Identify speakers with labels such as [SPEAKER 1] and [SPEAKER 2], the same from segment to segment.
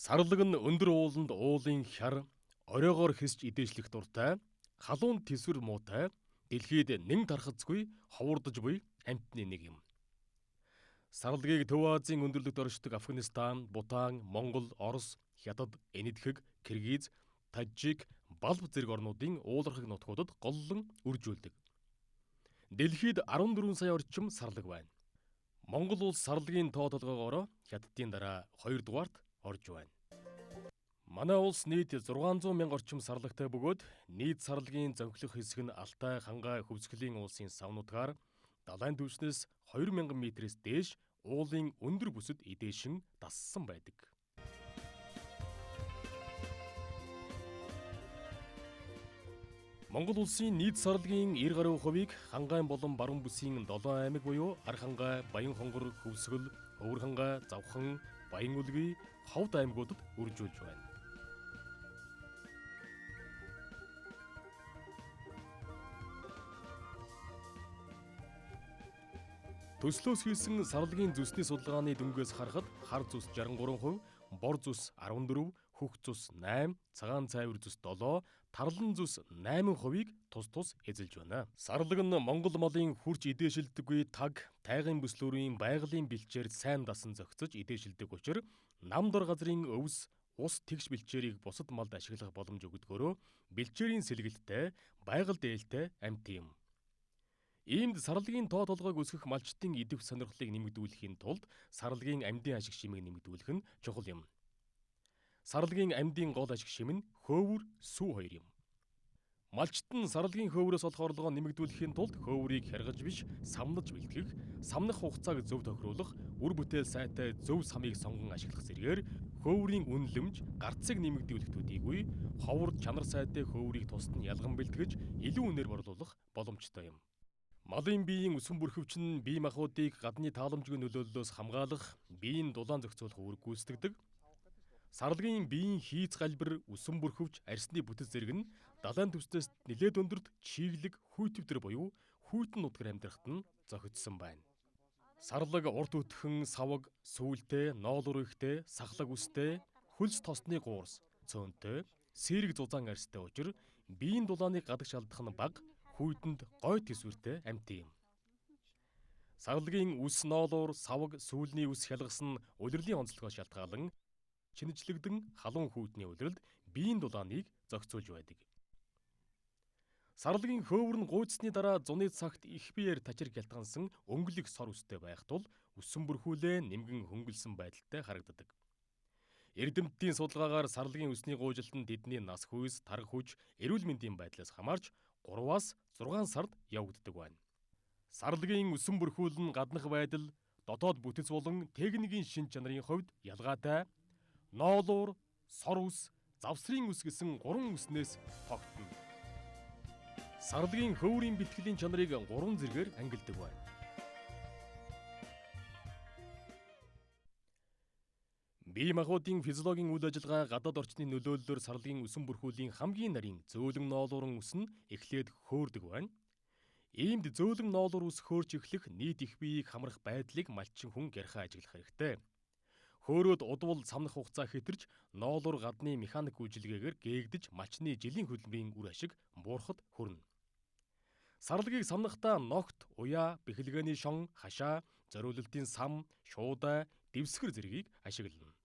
[SPEAKER 1] Сарлаг нь өндөр ууланд уулын хяр оройгоор хэсч идээшлэх дуртай, халуун тэсвэр муутай, дэлхийд нэн тархацгүй ховордож буй амьтны нэг юм. Сарлагийг Төв Азийн өндөрлөгт оршдог Афганистан, Бутан, Монгол, Орос, Хятад, Энэтхэг, Киргиз, Тажик, Балб зэрэг орнуудын уулархаг нутгуудад голлон үржүүлдэг. Дэлхийд 14 сая орчим сарлаг байна. Монгол улс сарлагийн тоо толгоогоор Хятадын дараа 2 дугаарт орж байна. Манай улс нийт 600 мянга орчим сарлагтай бөгөөд нийт сарлагийн зөнхлөх хэсэг нь Алтай, Хангай, Хөвсгөлийн улсын савнуудгаар далайн түвшнээс 2000 м-ээс дээш уулын өндөр бүсэд идээшин дассан байдаг. Монгол улсын нийт сарлагийн 90% Хангай болон Баруун бүсийн 7 аймаг буюу Архангай, Баянхонгор, Хөвсгөл, Өвөрхангай, Завхан, Баянүлгий, Ховд аймагуудад үржүүлж байна. Төслөөс хийсэн сарлагийн зүсний судалгааны дүнгээс харахад хар зүс 63%, бор зүс 14%, хөх зүс 8%, цагаан цайвар зүс 7%, тарлан зүс 8%-ийг тус эзэлж байна. Сарлаг нь Монгол малын хурж идээшилдэггүй таг, тайгын бүслүүрийн байгалийн бэлчээр сайн дасан зохицож идээшилдэг учраас нам дор газрын өвс, ус тэгш бэлчээрийг бусад малд ашиглах боломж өгдөгөөрөө бэлчээрийн сэлгэлттэй, байгаль дээлтэй амьт юм. Иймд сарлагийн тоо толгойг өсгөх малчтын идэвх сонирхлыг нэмэгдүүлэхийн тулд сарлагийн амьдын ашиг шимийг нэмэгдүүлэх нь чухал юм. Сарлагийн амьдын гол ашиг шим нь хөөвөр, сүү хоёр юм. Малчт нь сарлагийн хөөврөөс олох орлогоо нэмэгдүүлэхийн тулд хөөврийг хяргаж биш, самнаж бэлтгэх, самнах хугацааг зөв тохируулах, үр бүтээл сайтай зөв самыг сонгон ашиглах зэргээр хөөврийн үнэлэмж, гарцыг нэмэгдүүлэх төдийгүй ховор чанар сайтай хөөврийг тусад нь ялган бэлтгэж илүү үнээр борлуулах боломжтой юм. Малын биеийн өсөн бүрхөвч нь бие махбодыг гадны тааламжгүй нөлөөллөөс хамгаалах, биеийн дулаан зохицуулах үүрэг гүйцэтгэдэг. Сарлагийн биеийн хийц галбир, өсөн бүрхөвч, арсны бүтэц зэрэг нь далайн түвшнээс нэлээд өндөрт чиглэг хүйтвтер буюу хүйтэн нутгаар амьдрахад нь зохицсон байна. Сарлаг урт өтгөн, саваг, сүүлтэй, ноолуур ихтэй, сахлаг үстэй, хөлс тосны гуурс, цөөнтэй, сэрэг зузаан арстай учир биеийн дулааныг гадагш алдах нь бага, хүйтэнд гой тэсвэртэй амьт юм. Сарлагийн үс ноолуур, саваг, сүүлний үс хялгас нь улирлын онцлогоос шалтгаалan чинэчлэгдэн халуун хүйтний улиралд биеийн дулааныг зохицуулж байдаг. Сарлагийн хөөвөр нь гуйцсны дараа зуны цагт их биеэр тачир хялтгансан өнгөлөг сор үстэй байх тул өсөн бүрхүүлээ нэмгэн хөнгөлсөн байдалтай харагддаг. Эрдэмтдийн судалгаагаар сарлагийн өсний гуйжилтанд тэдний нас хүйс, тарга хүч, эрүүл мэндийн байдлаас хамаарч 3-аас 6 сард явагддаг байна. Сарлагийн өсөн бүрхүүл нь гаднах байдал, дотоод бүтэц болон техникийн шин чанарын хувьд ялгаатай, ноолуур, сор үс, завсрын үс гэсэн 3 үснээс тогтно. Сарлагийн хөөврийн бэлтгэлийн чанарыг 3 зэргээр ангилдаг байна. Бие махбодын физиологийн үйл ажиллагаа гадаад орчны нөлөөллөөр сарлагийн өсөн бүрхүүлийн хамгийн нарийн зөөлөн ноолуурын үс нь эхлээд хөөрдөг байна. Иймд зөөлөн ноолуур үс хөөрч эхлэх нийт их биеийг хамрах байдлыг малчин хүн гярхаа ажиглах хэрэгтэй. Хөөрөөд удвал самнах хугацаа хэтэрж ноолуур гадны механик үйлчилгээгээр гээгдэж малчны жилийн хөдөлмөрийн үр ашиг буурахад хүрнэ. Сарлагийг самнахдаа ногт, уяа, бэхэлгээний шон, хашаа, зориулалтын сам, шуудай, дэвсгэр зэргийг ашиглана.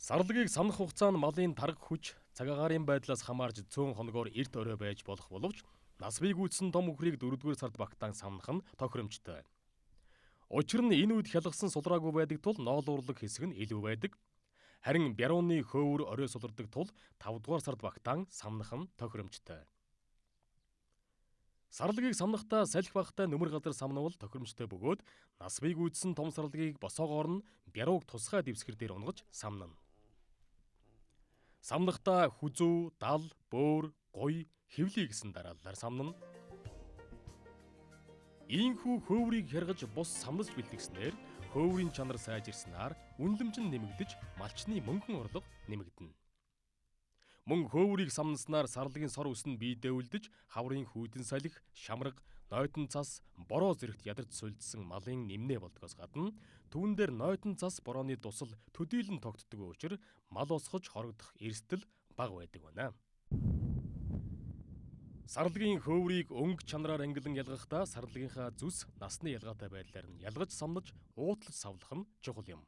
[SPEAKER 1] Сарлагийг самнах хугацаа нь малын тарга хүч, цаг агаарын байдлаас хамаарч цөөн хоногоор эрт орой байж болох боловч нас бий гүйцсэн том үхрийг 4-р сард багтаан самнах нь тохиромжтой. Учир нь энэ үед хялгасан сулраагүй байдаг тул ноолуурлаг хэсэг нь илүү байдаг. Харин бярууны хөөвөр орой сулардаг тул 5-р сард багтаан самнах нь тохиромжтой. Сарлагийг самнахдаа салхи багтай нөмөр газар самнавал тохиромжтой бөгөөд нас бий гүйцсэн том сарлагийг босоогоор нь бярууг тусгай дэвсгэр дээр унгаж самнана. Самнахта хүзүү, дал, бөөр, гуй, хэвлий гэсэн дараалалаар самнана. Ийхүү хөөврийг хяргаж бус самнаж бэлтгэснээр хөөврийн чанар сайжирснаар үнэлэмж нь нэмэгдэж малчны мөнгөн орлого нэмэгдэнэ. Мөн хөөврийг самнаснаар сарлагын сор үс нь биедээ үлдэж хаврын хүйтэн салхи, шамраг, нойтон цас, бороо зэрэгт ядарч сулдсан малын нэмнээ болдгоос гадна түүн дээр нойтон цас борооны дусал төдийлөн тогтдог учраас мал усгож хорогдох эрсдэл бага байдаг байна. Сарлагын хөөврийг өнгө чанараар ангилан ялгахдаа сарлагынхаа зүс насны ялгаатай байдлаар нь ялгаж самнаж уутлаж савлах нь чухал юм.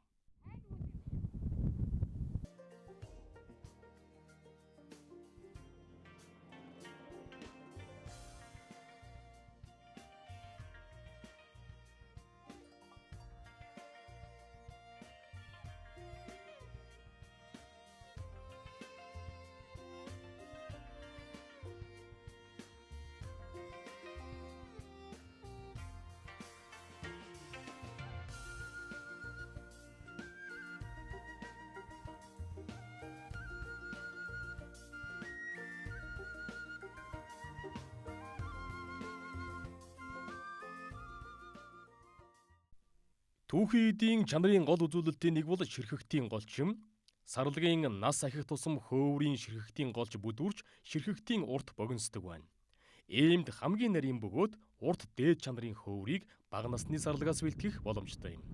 [SPEAKER 1] Түүхийн эдийн чанарын гол үзүүлэлтийн нэг бол ширхэгтийн голчим. Сарлагын нас ахих тусам хөөврийн ширхэгтийн голч бүдүүрч ширхэгтийн урт богиносдог байна. Иймд хамгийн нарийн бөгөөд урт дээд чанарын хөөврийг бага насны сарлагаас бэлтгэх боломжтой юм.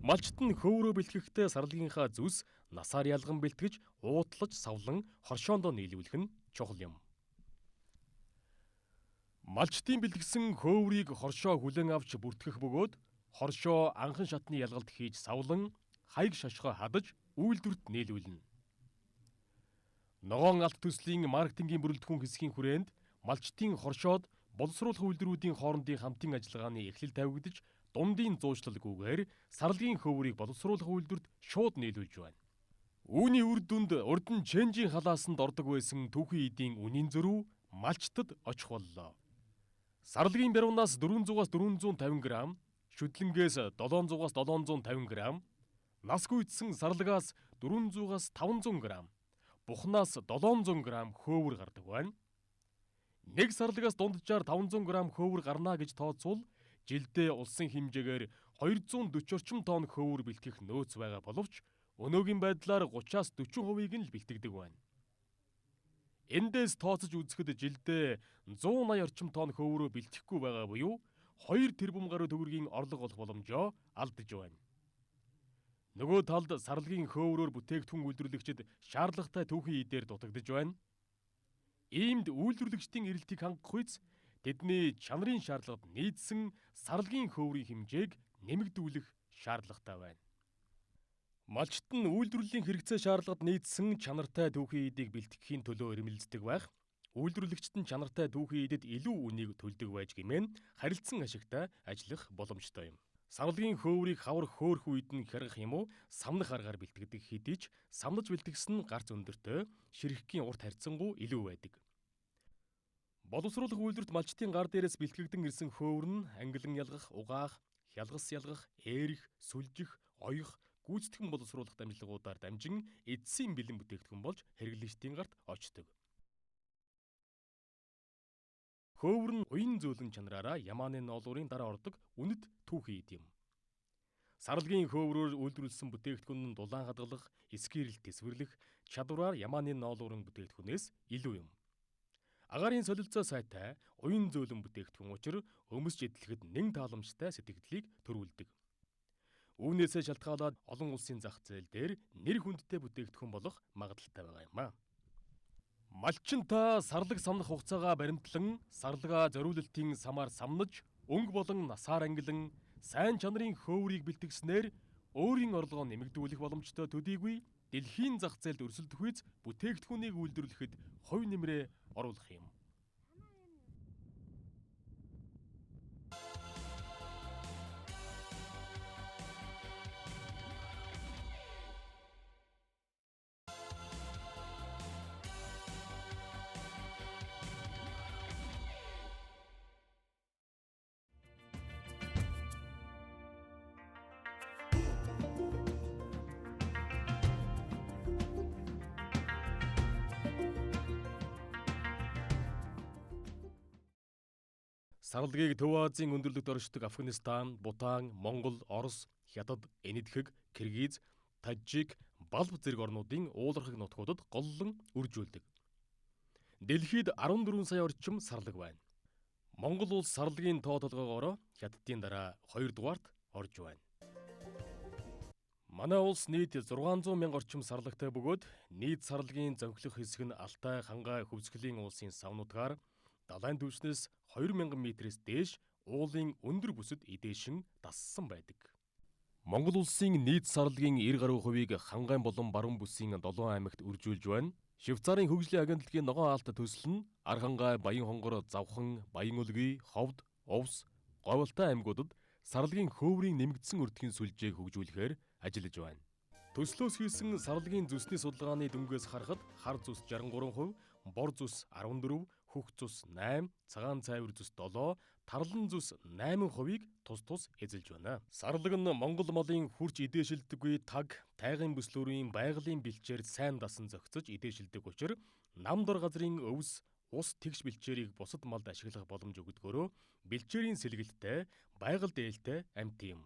[SPEAKER 1] Малчт нь хөөврөө бэлтгэхдээ сарлагынхаа зүс насаар ялган бэлтгэж уутлаж савлан хоршоондоо нийлүүлэх нь чухал юм. Малчтын бэлтгэсэн хөөврийг хоршоо хүлээн авч бүртгэх бөгөөд хоршоо анхан шатны ялгалт хийж савлан хаяг шошгоо хадаж үйлдвэрт нийлүүлнэ. Ногоон алт төслийн маркетингийн бүрэлдэхүүн хэсгийн хүрээнд малчтын хоршоод боловсруулах үйлдвэрүүдийн хоорондын хамтын ажиллагааны эхлэл тавигдаж дундын зуучлаггүйгээр сарлагын хөөврийг боловсруулах үйлдвэрт шууд нийлүүлж байна. Үүний үр дүнд урд нь ченжийн халаасанд ордог байсан түүхийн эдийн үнийн зөрүү малчтад очих боллоо. Сарлагын баруунаас 400-аас 450 г, шүтлэнгээс 700-аас 750 г, нас гүйцсэн сарлагаас 400-аас 500 г, бухнаас 700 г хөөвөр гардаг байна. Нэг сарлагаас дунджаар 500 г хөөвөр гарна гэж тооцвол жилдээ улсын хэмжээгээр 240 орчим тонн хөөвөр бэлтгэх нөөц байгаа боловч өнөөгийн байдлаар 30-аас 40%-ийг нь л бэлтгэдэг байна. Эндээс тооцож үзэхэд жилдээ 180 орчим тонн хөөврөө бэлтгэхгүй байгаа буюу 2 тэрбум гаруй төгрөгийн орлого олох боломжоо алдаж байна. Нөгөө талд сарлагын хөөврөөр бүтээгдэхүүн үйлдвэрлэгчид шаардлагатай түүхийн эдээр дутагдж байна. Иймд үйлдвэрлэгчдийн эрэлтийг хангах үйс тэдний чанарын шаардлагад нийцсэн сарлагын хөөврийн хэмжээг нэмэгдүүлэх шаардлагатай байна. Малчт нь үйлдвэрлэлийн хэрэгцээ шаардлагад нийцсэн чанартай түүхийн эдийг бэлтгэхийн төлөө эрмэлздэг байх. Үйлдвэрлэгчид нь чанартай түүхийн эдэд илүү үнийг төлдөг байж гэмээн харилцан ашигтай ажиллах боломжтой юм. Сарлагын хөөврийг хавар хөөрөх үед нь хяргах юм уу самнах аргаар бэлтгэдэг хэдий ч самнаж бэлтгэсэн гарц өндөртэй ширхгийн урт харьцангуй илүү байдаг. Боловсруулах үйлдвэрт малчтын гар дээрээс бэлтгэгдэн ирсэн хөөвөр нь ангилан ялгах, угаах, хялгас ялгах, ээрих, сүлжих, оёх, гүйцэтгэн боловсруулах дамжлагуудаар дамжин эдсийн бэлэн бүтээгдэхүүн болж хэрэглэгчдийн гарт очдог. Хөөвөр нь уян зөөлөн чанараараа ямааны ноолуурын дараа ордог үнэт түүхийн эд юм. Сарлагын хөөврөөр үйлдвэрлэсэн бүтээгдэхүүн нь дулаан хадгалах, эскээрэл тэсвэрлэх чадвараар ямааны ноолуурын бүтээгдэхүүнээс илүү юм. Агаарын солилцоо сайтай уян зөөлөн бүтээгдэхүүн учир өмсч эдлэхэд нэн тааламжтай сэтгэгдлийг төрүүлдэг. Үүнээсээ шалтгаалаад олон улсын зах зээл дээр нэр хүндтэй бүтээгдэхүүн болох магадaltaй байгаа юм а. Малчин та сарлаг самнах хугацаагаа баримтлан сарлагаа зориулалтын самаар самнаж өнгө болон насаар ангилан сайн чанарын хөөврийг бэлтгэснээр өөрийн орлогоо нэмэгдүүлэх боломжтой төдийгүй дэлхийн зах зээлд өрсөлдөх үйс бүтээгдэхүүнийг үйлдвэрлэхэд хувь нэмрээ оруулах юм. Сарлагыг Төв Азийн өндөрлөгт оршдог Афганистан, Бутан, Монгол, Орос, Хятад, Энэтхэг, Киргиз, Тажик, Балб зэрэг орнуудын уулархаг нутгуудад голлон үржүүлдэг. Дэлхийд 14 сая орчим сарлаг байна. Монгол улс сарлагын тоо толгоогоор Хятадын дараа 2 дугаарт орж байна. Манай улс нийт 600 мянга орчим сарлагтай бөгөөд нийт сарлагын зөнхлөх хэсэг нь Алтай, Хангай, Хөвсгөлийн уулсын савнуудаар далайн түвшнээс 2000 м-ээс дээш уулын өндөр бүсэд эдээшин дассан байдаг. Монгол улсын нийт сарлагын 90% Хангай болон Баруун бүсийн 7 аймагт үржүүлж байна. Швейцарын хөгжлийн агентлагийн ногоон алт төсөл нь Архангай, Баян хонгор, Завхан, Баян өлгий, Ховд, Овс, Говьалтай аймагуудад сарлагын хөөврийн нэмэгдсэн өртгийн сүлжээг хөгжүүлэхээр ажиллаж байна. Төслөөс хийсэн сарлагын зүсний судалгааны дүнгээс харахад хар зүс 63%, бор зүс 14%, хөх зүс 8%, цагаан цайвар зүс 7%, тарлан зүс 8%-ийг тус тус эзэлж байна. Сарлаг нь Монгол малын хурж идээшилдэггүй таг, тайгын бүслүүрийн байгалийн бэлчээр сайн дасан зохицож идээшилдэг учраас нам дор газрын өвс, ус тэгш бэлчээрийг бусад малд ашиглах боломж өгдөгөөрөө бэлчээрийн сэлгэлттэй, байгаль дээлтэй амьт юм.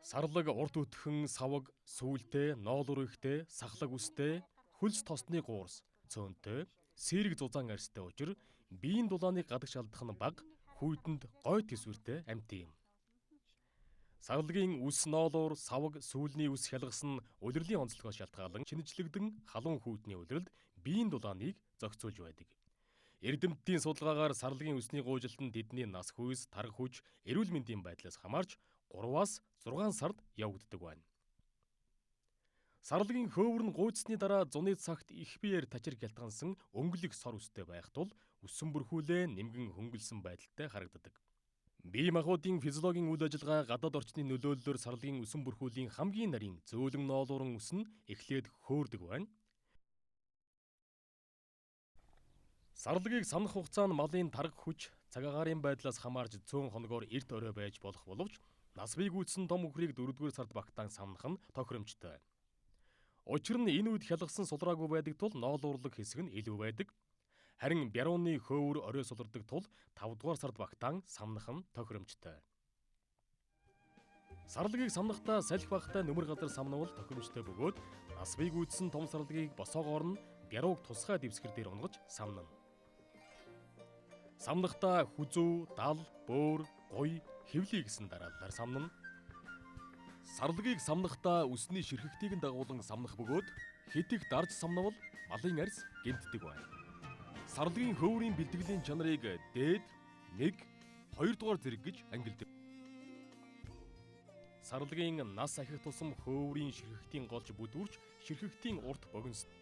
[SPEAKER 1] Сарлаг урт өтгөн, саваг, сүүлтэй, ноолур ихтэй, сахлаг үстэй, хөлс тосны гуурс, цөөнтэй, сэрэг зузаан арьстай учир биеийн дулааныг гадагш алдах нь бага, хүйдэнд гой төсвөртэй амьт юм. Сарлагын үс ноолуур, саваг, сүүлний үс хялгас нь улирлын онцлогоос шалтгаалan шинэчлэгдэн халуун хүйтний улиралд биеийн дулааныг зохицуулж байдаг. Эрдэмтдийн судалгаагаар сарлагын үсний гуйжилтанд тэдний нас хүйс, тарга хүч, эрүүл мэндийн байдлаас хамаарч 3-аас 6 сард явагддаг байна. Сарлагын хөөвөр нь гуйцсны дараа зуны цагт их биеэр тачир хялтгансан өнгөлөг сор үстэй байх тул өссөн бүрхүүлээ нэмгэн хөнгөлсөн байдалтай харагддаг. Бие махбодын физиологийн үйл ажиллагаа гадаад орчны нөлөөллөөр сарлагын өсөн бүрхүүлийн хамгийн нарийн зөөлөн ноолуурын үс нь эхлээд хөөрдөг байна. Сарлагыг самнах хугацаа нь малын тарга хүч, цаг агаарын байдлаас хамаарж цөөн хоногоор эрт орой байж болох боловч нас бий гүйцсэн том үхрийг 4-р сард багтаан самнах нь тохиромжтой. Учир нь энэ үед хялгасан сулраагүй байдаг тул ноолуурлаг хэсэг нь илүү байдаг. Харин бярууны хөөвөр орой сулардаг тул 5-р сард багтаан самнах нь тохиромжтой. Сарлагыг самнахдаа салхи багтай нөмөр газар самнавал тохиромжтой бөгөөд нас бий гүйцсэн том сарлагыг босоогоор нь бярууг тусгай дэвсгэр дээр унгаж самнана. Самнахдаа хүзүү, дал, бөөр, гуй, хэвлий гэсэн дараалалаар самнана. Сарлагыг самнахдаа үсний ширхэгтийг нь дагуулan самнах бөгөөд хэтих дарж самнавал малын арьс гэмтдэг байна. Сарлагын хөөврийн бэлтгэлийн чанарыг дээд, 1, 2 дугаар зэрэг гэж ангилдаг. Сарлагын нас ахих тусам хөөврийн ширхэгтийн голж бүдүүрч ширхэгтийн урт богиносно.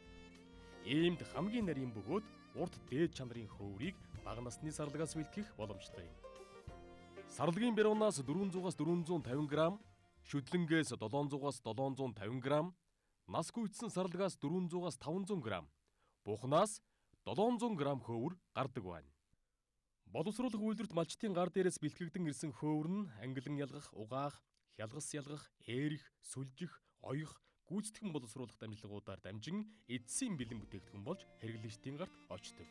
[SPEAKER 1] Иймд хамгийн нарийн бөгөөд урт дээд чанарын хөөврийг бага насны сарлагаас бэлтгэх боломжтой юм. Сарлагын бяруунаас 400-аас 450 г, шүдлэнгээс 700-аас 750 г, нас гүйцсэн сарлагаас 400-аас 500 г, бухнаас 700 г хөөвөр гардаг байна. Боловсруулах үйлдвэрт малчтын гар дээрээс бэлтгэгдэн ирсэн хөөвөр нь ангилан ялгах, угаах, хялгас ялгах, эерэх, сүлжих, оёх, гүйцэтгэн боловсруулах дамжлагуудаар дамжин эдсийн бэлэн бүтээгдэхүүн болж хэрэглэгчдийн гарт очдог.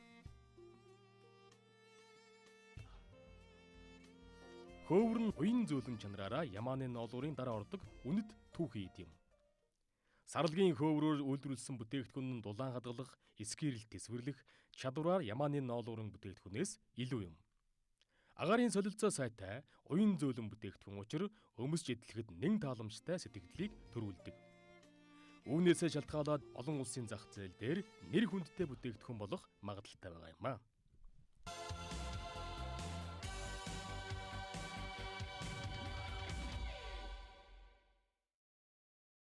[SPEAKER 1] Хөөвөр нь уян зөөлөн чанараараа ямааны ноолуурын дараа ордог үнэт түүхий эд юм. Сарлагын хөөврөөр үйлдвэрлэсэн бүтээгдэхүүн нь дулаан хадгалах, эскээрэлт тэсвэрлэх чадвараар ямааны ноолуурын бүтээгдэхүүнээс илүү юм. Агаарын солилцоо сайтай, уян зөөлөн бүтээгдэхүүн учир өмсч эдлэхэд нэн тааламжтай сэтгэлдлийг төрүүлдэг. Үүнээсээ шалтгаалаад олон улсын зах зээл дээр нэр хүндтэй бүтээгдэхүүн болох магадлалтай байгаа юм а.